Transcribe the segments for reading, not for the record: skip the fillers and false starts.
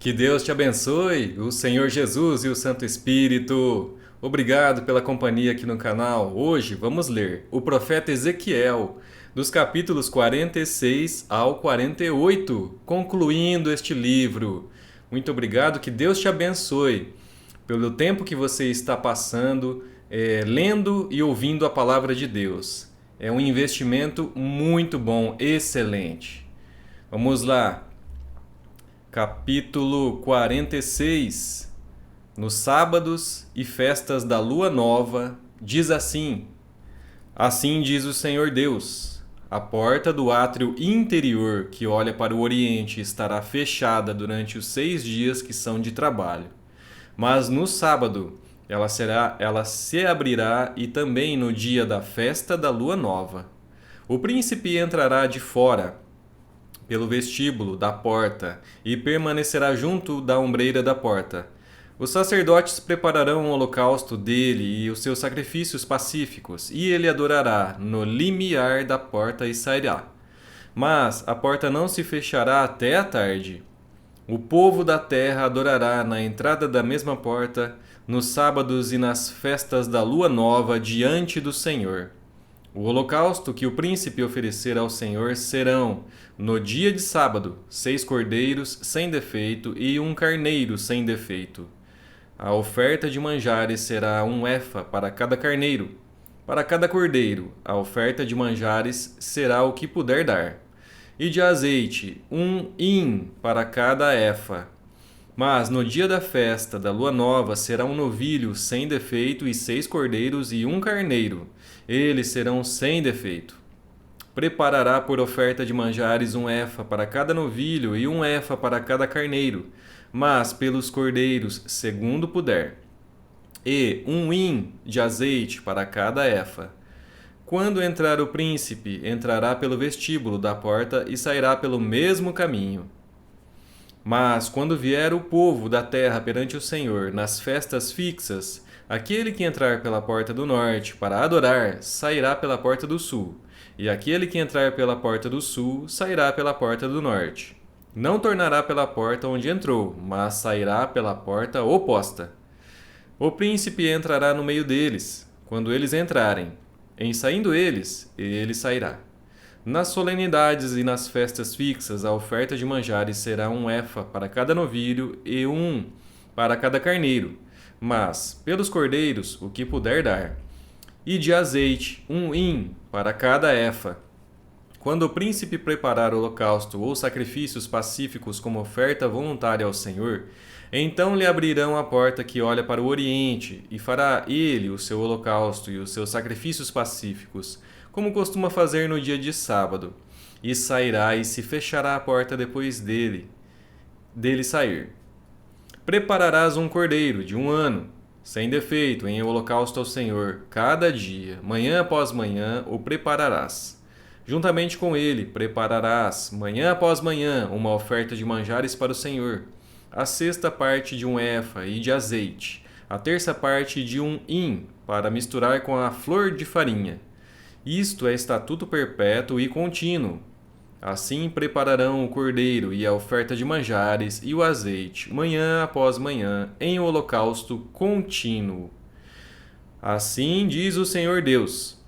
Que Deus te abençoe, o Senhor Jesus e o Santo Espírito. Obrigado pela companhia aqui no canal. Hoje vamos ler o profeta Ezequiel, dos capítulos 46 ao 48, concluindo este livro. Muito obrigado, que Deus te abençoe pelo tempo que você está passando, lendo e ouvindo a palavra de Deus. É um investimento muito bom, excelente. Vamos lá. Capítulo 46. Nos sábados e festas da lua nova, diz assim: Assim diz o Senhor Deus: a porta do átrio interior que olha para o oriente estará fechada durante os 6 dias que são de trabalho. Mas no sábado ela se abrirá, e também no dia da festa da lua nova. O príncipe entrará de fora pelo vestíbulo da porta e permanecerá junto da ombreira da porta. Os sacerdotes prepararão o holocausto dele e os seus sacrifícios pacíficos, e ele adorará no limiar da porta e sairá. Mas a porta não se fechará até a tarde. O povo da terra adorará na entrada da mesma porta, nos sábados e nas festas da lua nova diante do Senhor. O holocausto que o príncipe oferecer ao Senhor serão, no dia de sábado, 6 cordeiros sem defeito e um carneiro sem defeito. A oferta de manjares será 1 efa para cada carneiro. Para cada cordeiro, a oferta de manjares será o que puder dar. E de azeite, 1 hin para cada efa. Mas no dia da festa da lua nova será um novilho sem defeito e 6 cordeiros e um carneiro. Eles serão sem defeito. Preparará por oferta de manjares 1 efa para cada novilho e 1 efa para cada carneiro, mas pelos cordeiros, segundo puder. E 1 hin de azeite para cada efa. Quando entrar o príncipe, entrará pelo vestíbulo da porta e sairá pelo mesmo caminho. Mas quando vier o povo da terra perante o Senhor nas festas fixas, aquele que entrar pela porta do norte para adorar, sairá pela porta do sul, e aquele que entrar pela porta do sul, sairá pela porta do norte. Não tornará pela porta onde entrou, mas sairá pela porta oposta. O príncipe entrará no meio deles, quando eles entrarem. Em saindo eles, ele sairá. Nas solenidades e nas festas fixas, a oferta de manjares será 1 efa para cada novilho e 1 para cada carneiro, mas, pelos cordeiros, o que puder dar. E de azeite, 1 hin para cada efa. Quando o príncipe preparar o holocausto ou sacrifícios pacíficos como oferta voluntária ao Senhor, então lhe abrirão a porta que olha para o oriente, e fará ele o seu holocausto e os seus sacrifícios pacíficos, como costuma fazer no dia de sábado, e sairá e se fechará a porta depois dele sair. Prepararás um cordeiro de 1 ano, sem defeito, em holocausto ao Senhor, cada dia, manhã após manhã, o prepararás. Juntamente com ele, prepararás, manhã após manhã, uma oferta de manjares para o Senhor, a 6ª parte de 1 efa e de azeite, a 1/3 parte de 1 hin, para misturar com a flor de farinha. Isto é estatuto perpétuo e contínuo. Assim prepararão o cordeiro e a oferta de manjares e o azeite, manhã após manhã, em holocausto contínuo. Assim diz o Senhor Deus: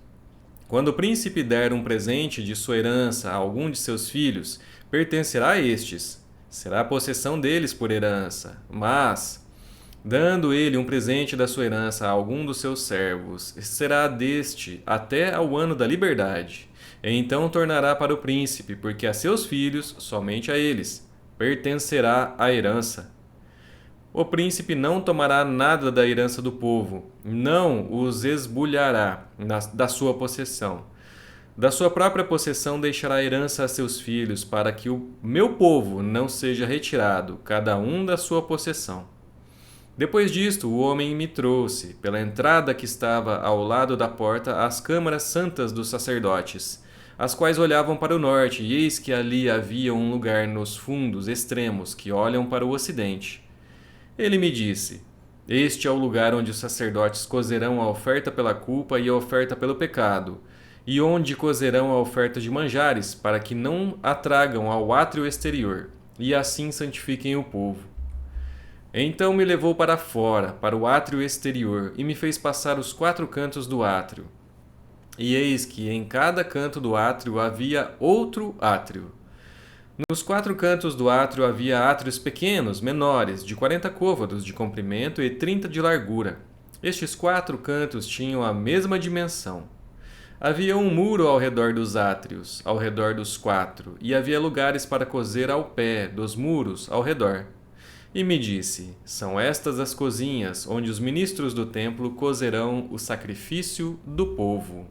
quando o príncipe der um presente de sua herança a algum de seus filhos, pertencerá a estes. Será a possessão deles por herança. Mas, dando ele um presente da sua herança a algum dos seus servos, será deste até ao ano da liberdade. E então tornará para o príncipe, porque a seus filhos, somente a eles, pertencerá a herança. O príncipe não tomará nada da herança do povo, não os esbulhará da sua possessão. Da sua própria possessão deixará herança a seus filhos, para que o meu povo não seja retirado, cada um da sua possessão. Depois disto, o homem me trouxe, pela entrada que estava ao lado da porta, as câmaras santas dos sacerdotes, as quais olhavam para o norte, e eis que ali havia um lugar nos fundos extremos que olham para o ocidente. Ele me disse: este é o lugar onde os sacerdotes cozerão a oferta pela culpa e a oferta pelo pecado, e onde cozerão a oferta de manjares, para que não a tragam ao átrio exterior, e assim santifiquem o povo. Então me levou para fora, para o átrio exterior, e me fez passar os 4 cantos do átrio. E eis que em cada canto do átrio havia outro átrio. Nos 4 cantos do átrio havia átrios pequenos, menores, de 40 côvados de comprimento e 30 de largura. Estes 4 cantos tinham a mesma dimensão. Havia um muro ao redor dos átrios, ao redor dos 4, e havia lugares para cozer ao pé dos muros ao redor. E me disse: são estas as cozinhas onde os ministros do templo cozerão o sacrifício do povo.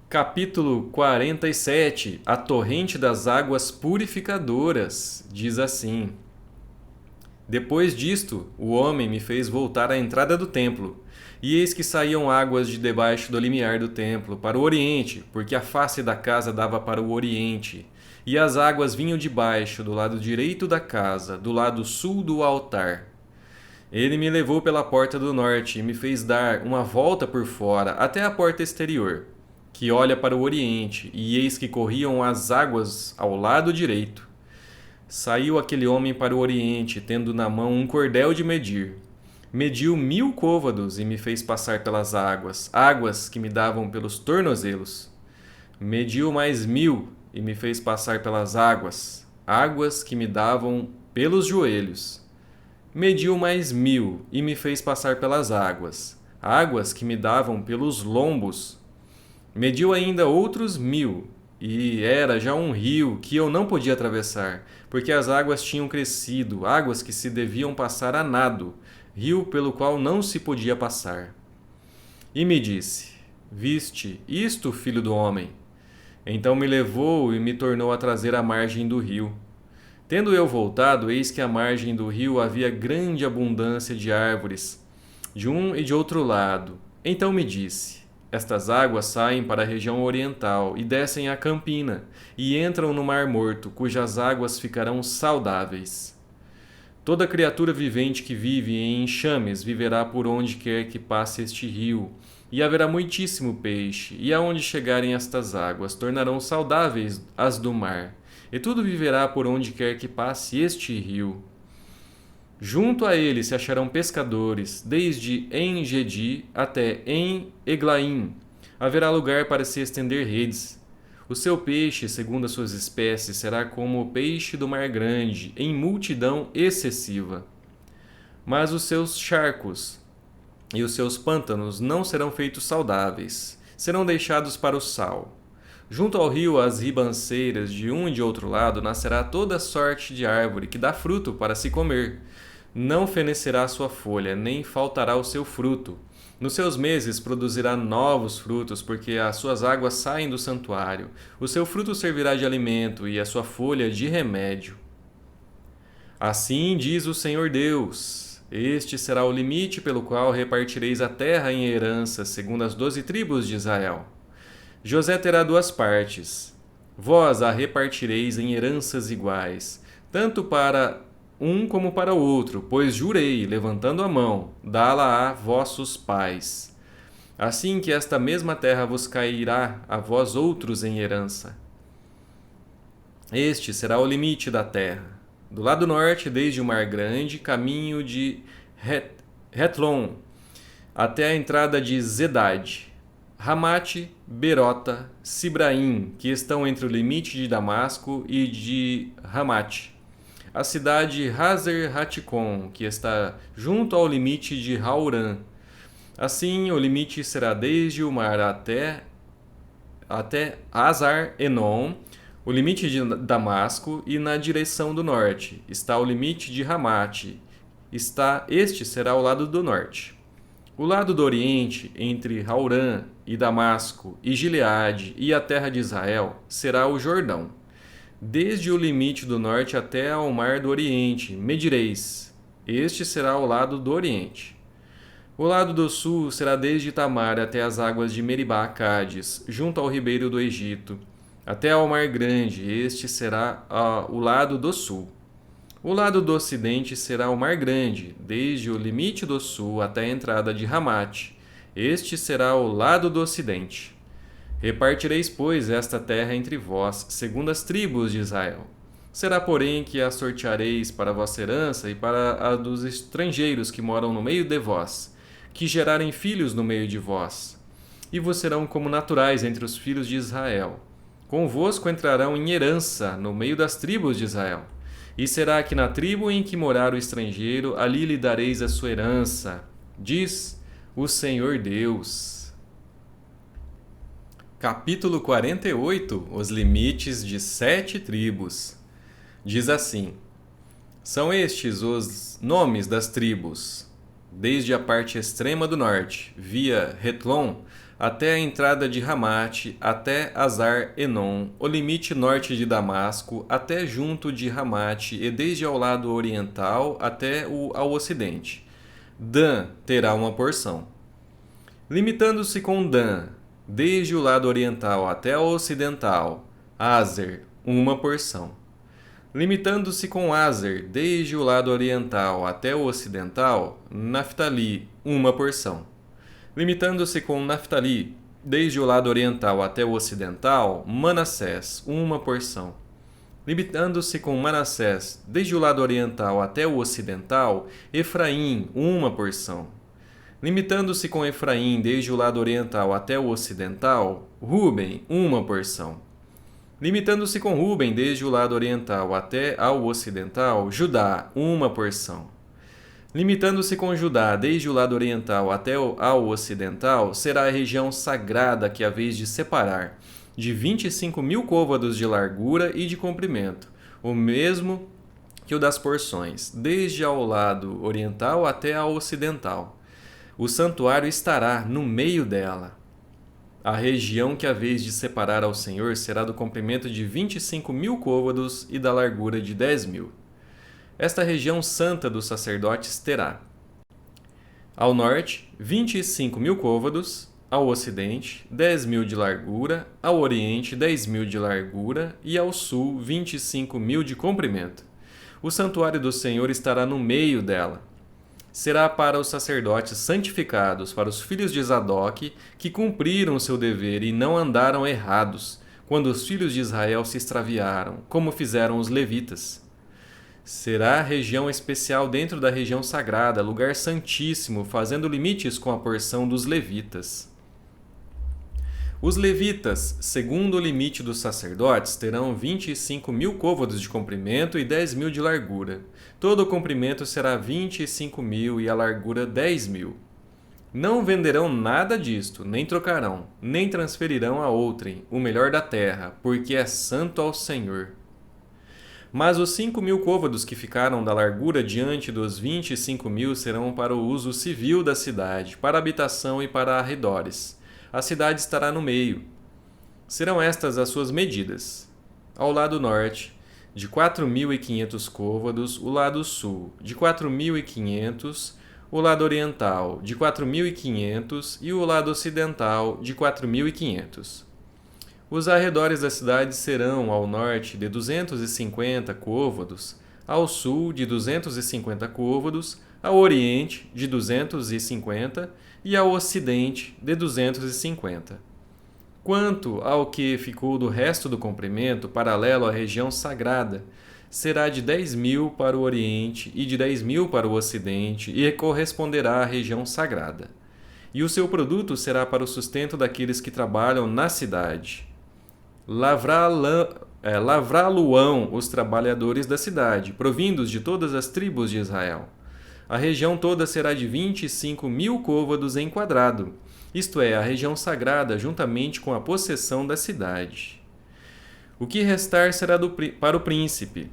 Capítulo 47. A torrente das águas purificadoras. Diz assim: Depois disto, o homem me fez voltar à entrada do templo, e eis que saíam águas de debaixo do limiar do templo, para o oriente, porque a face da casa dava para o oriente, e as águas vinham de baixo, do lado direito da casa, do lado sul do altar. Ele me levou pela porta do norte e me fez dar uma volta por fora até a porta exterior, que olha para o oriente, e eis que corriam as águas ao lado direito. Saiu aquele homem para o oriente, tendo na mão um cordel de medir. Mediu 1000 côvados e me fez passar pelas águas, águas que me davam pelos tornozelos. Mediu mais 1000 e me fez passar pelas águas, águas que me davam pelos joelhos. Mediu mais 1000 e me fez passar pelas águas, águas que me davam pelos lombos. Mediu ainda outros 1000, e era já um rio que eu não podia atravessar, porque as águas tinham crescido, águas que se deviam passar a nado, rio pelo qual não se podia passar. E me disse: Viste isto, filho do homem? Então me levou e me tornou a trazer à margem do rio. Tendo eu voltado, eis que à margem do rio havia grande abundância de árvores, de um e de outro lado. Então me disse: Estas águas saem para a região oriental e descem a Campina, e entram no Mar Morto, cujas águas ficarão saudáveis. Toda criatura vivente que vive em enxames viverá por onde quer que passe este rio, e haverá muitíssimo peixe, e aonde chegarem estas águas, tornarão saudáveis as do mar, e tudo viverá por onde quer que passe este rio. Junto a ele se acharão pescadores, desde En-Gedi até En-Eglaim. Haverá lugar para se estender redes. O seu peixe, segundo as suas espécies, será como o peixe do mar grande, em multidão excessiva. Mas os seus charcos e os seus pântanos não serão feitos saudáveis, serão deixados para o sal. Junto ao rio, as ribanceiras de um e de outro lado, nascerá toda sorte de árvore que dá fruto para se comer. Não fenecerá a sua folha, nem faltará o seu fruto. Nos seus meses produzirá novos frutos, porque as suas águas saem do santuário. O seu fruto servirá de alimento e a sua folha de remédio. Assim diz o Senhor Deus: Este será o limite pelo qual repartireis a terra em herança, segundo as 12 tribos de Israel. José terá 2 partes. Vós a repartireis em heranças iguais, tanto para um como para o outro, pois jurei, levantando a mão, dá-la a vossos pais. Assim que esta mesma terra vos cairá a vós outros em herança. Este será o limite da terra. Do lado norte, desde o Mar Grande, caminho de Hetlon, até a entrada de Zedad, Ramate, Berota, Sibraim, que estão entre o limite de Damasco e de Ramate. A cidade Hazer-Haticon, que está junto ao limite de Haurã. Assim, o limite será desde o mar até Hazar-Enon, o limite de Damasco, e na direção do norte está o limite de Ramate. Este será o lado do norte. O lado do oriente, entre Haurã e Damasco e Gileade e a terra de Israel, será o Jordão. Desde o limite do norte até ao mar do oriente, medireis. Este será o lado do oriente. O lado do sul será desde Tamar até as águas de Meribá, Cádiz, junto ao ribeiro do Egito, até ao mar grande. Este será o lado do sul. O lado do ocidente será o mar grande, desde o limite do sul até a entrada de Ramate. Este será o lado do ocidente. Repartireis, pois, esta terra entre vós, segundo as tribos de Israel. Será, porém, que a sorteareis para a vossa herança e para a dos estrangeiros que moram no meio de vós, que gerarem filhos no meio de vós. E vos serão como naturais entre os filhos de Israel. Convosco entrarão em herança no meio das tribos de Israel. E será que na tribo em que morar o estrangeiro, ali lhe dareis a sua herança, diz o Senhor Deus. Capítulo 48. Os limites de 7 tribos. Diz assim: são estes os nomes das tribos, desde a parte extrema do norte, via Hetlon, até a entrada de Ramate, até Azar-Enon, o limite norte de Damasco, até junto de Ramate, e desde ao lado oriental até ao ocidente. Dan terá uma porção. Limitando-se com Dan, desde o lado oriental até o ocidental, Azer, uma porção. Limitando-se com Azer, desde o lado oriental até o ocidental, Naftali, uma porção. Limitando-se com Naftali, desde o lado oriental até o ocidental, Manassés, uma porção. Limitando-se com Manassés, desde o lado oriental até o ocidental, Efraim, uma porção. Limitando-se com Efraim, desde o lado oriental até o ocidental, Ruben, uma porção. Limitando-se com Ruben, desde o lado oriental até ao ocidental, Judá, uma porção. Limitando-se com Judá, desde o lado oriental até ao ocidental, será a região sagrada que haveis de separar, de 25.000 côvados de largura e de comprimento, o mesmo que o das porções, desde ao lado oriental até ao ocidental. O santuário estará no meio dela. A região que haveis de separar ao Senhor será do comprimento de 25.000 côvados e da largura de 10.000. Esta região santa dos sacerdotes terá: ao norte, 25.000 côvados, ao ocidente, 10.000 de largura, ao oriente, 10.000 de largura e ao sul, 25.000 de comprimento. O santuário do Senhor estará no meio dela. Será para os sacerdotes santificados, para os filhos de Zadok, que cumpriram o seu dever e não andaram errados, quando os filhos de Israel se extraviaram, como fizeram os levitas. Será região especial dentro da região sagrada, lugar santíssimo, fazendo limites com a porção dos levitas. Os levitas, segundo o limite dos sacerdotes, terão 25.000 côvados de comprimento e 10.000 de largura. Todo o comprimento será 25.000 e a largura 10.000. Não venderão nada disto, nem trocarão, nem transferirão a outrem o melhor da terra, porque é santo ao Senhor. Mas os 5.000 côvados que ficaram da largura diante dos 25.000 serão para o uso civil da cidade, para habitação e para arredores. A cidade estará no meio. Serão estas as suas medidas: ao lado norte, de 4.500 côvados, o lado sul, de 4.500, o lado oriental, de 4.500 e o lado ocidental, de 4.500. Os arredores da cidade serão ao norte de 250 côvados, ao sul de 250 côvados, ao oriente de 250 e ao ocidente de 250. Quanto ao que ficou do resto do comprimento, paralelo à região sagrada, será de 10.000 para o oriente e de 10.000 para o ocidente, e corresponderá à região sagrada. E o seu produto será para o sustento daqueles que trabalham na cidade. Lavrá-lo-ão os trabalhadores da cidade, provindos de todas as tribos de Israel. A região toda será de 25.000 côvados em quadrado, isto é, a região sagrada juntamente com a possessão da cidade. O que restar será para o príncipe,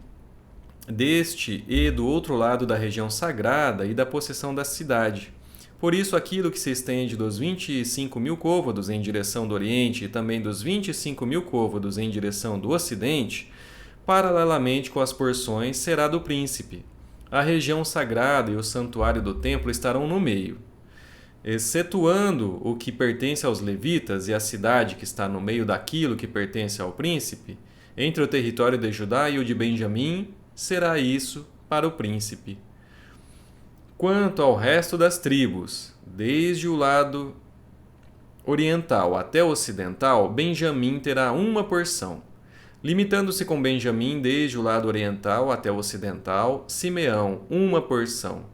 deste e do outro lado da região sagrada e da possessão da cidade. Por isso, aquilo que se estende dos 25.000 côvados em direção do oriente e também dos 25.000 côvados em direção do ocidente, paralelamente com as porções, será do príncipe. A região sagrada e o santuário do templo estarão no meio. Excetuando o que pertence aos levitas e a cidade que está no meio daquilo que pertence ao príncipe, entre o território de Judá e o de Benjamim, será isso para o príncipe. Quanto ao resto das tribos, desde o lado oriental até o ocidental, Benjamim terá uma porção. Limitando-se com Benjamim desde o lado oriental até o ocidental, Simeão, uma porção.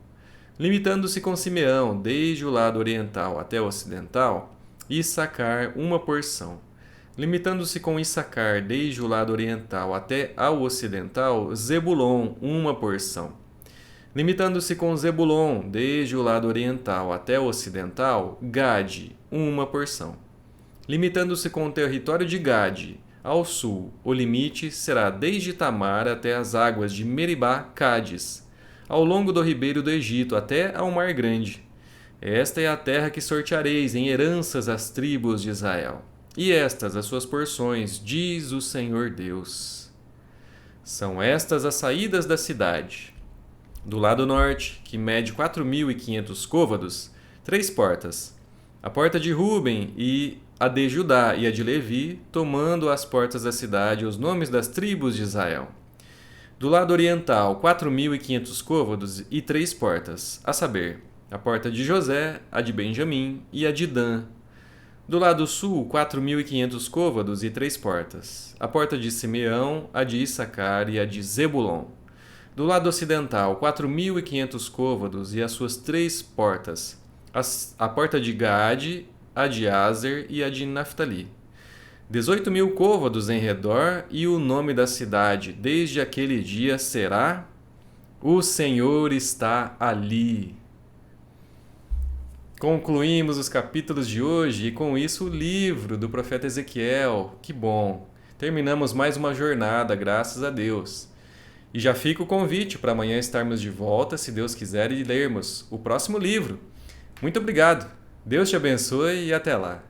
Limitando-se com Simeão desde o lado oriental até o ocidental, Issacar, uma porção. Limitando-se com Issacar desde o lado oriental até ao ocidental, Zebulon, uma porção. Limitando-se com Zebulon desde o lado oriental até o ocidental, Gade, uma porção. Limitando-se com o território de Gade ao sul, o limite será desde Tamar até as águas de Meribá, Cádiz, ao longo do ribeiro do Egito até ao Mar Grande. Esta é a terra que sorteareis em heranças às tribos de Israel. E estas as suas porções, diz o Senhor Deus. São estas as saídas da cidade. Do lado norte, que mede 4.500 côvados, 3 portas. A porta de Ruben e a de Judá e a de Levi, tomando as portas da cidade os nomes das tribos de Israel. Do lado oriental, 4.500 côvados e 3 portas, a saber, a porta de José, a de Benjamim e a de Dan. Do lado sul, 4.500 côvados e 3 portas, a porta de Simeão, a de Issacar e a de Zebulon. Do lado ocidental, 4.500 côvados e as suas 3 portas, a porta de Gade, a de Aser e a de Naftali. 18.000 côvados em redor, e o nome da cidade desde aquele dia será: O Senhor está ali. Concluímos os capítulos de hoje e com isso o livro do profeta Ezequiel. Que bom! Terminamos mais uma jornada, graças a Deus. E já fica o convite para amanhã estarmos de volta, se Deus quiser, e lermos o próximo livro. Muito obrigado! Deus te abençoe e até lá!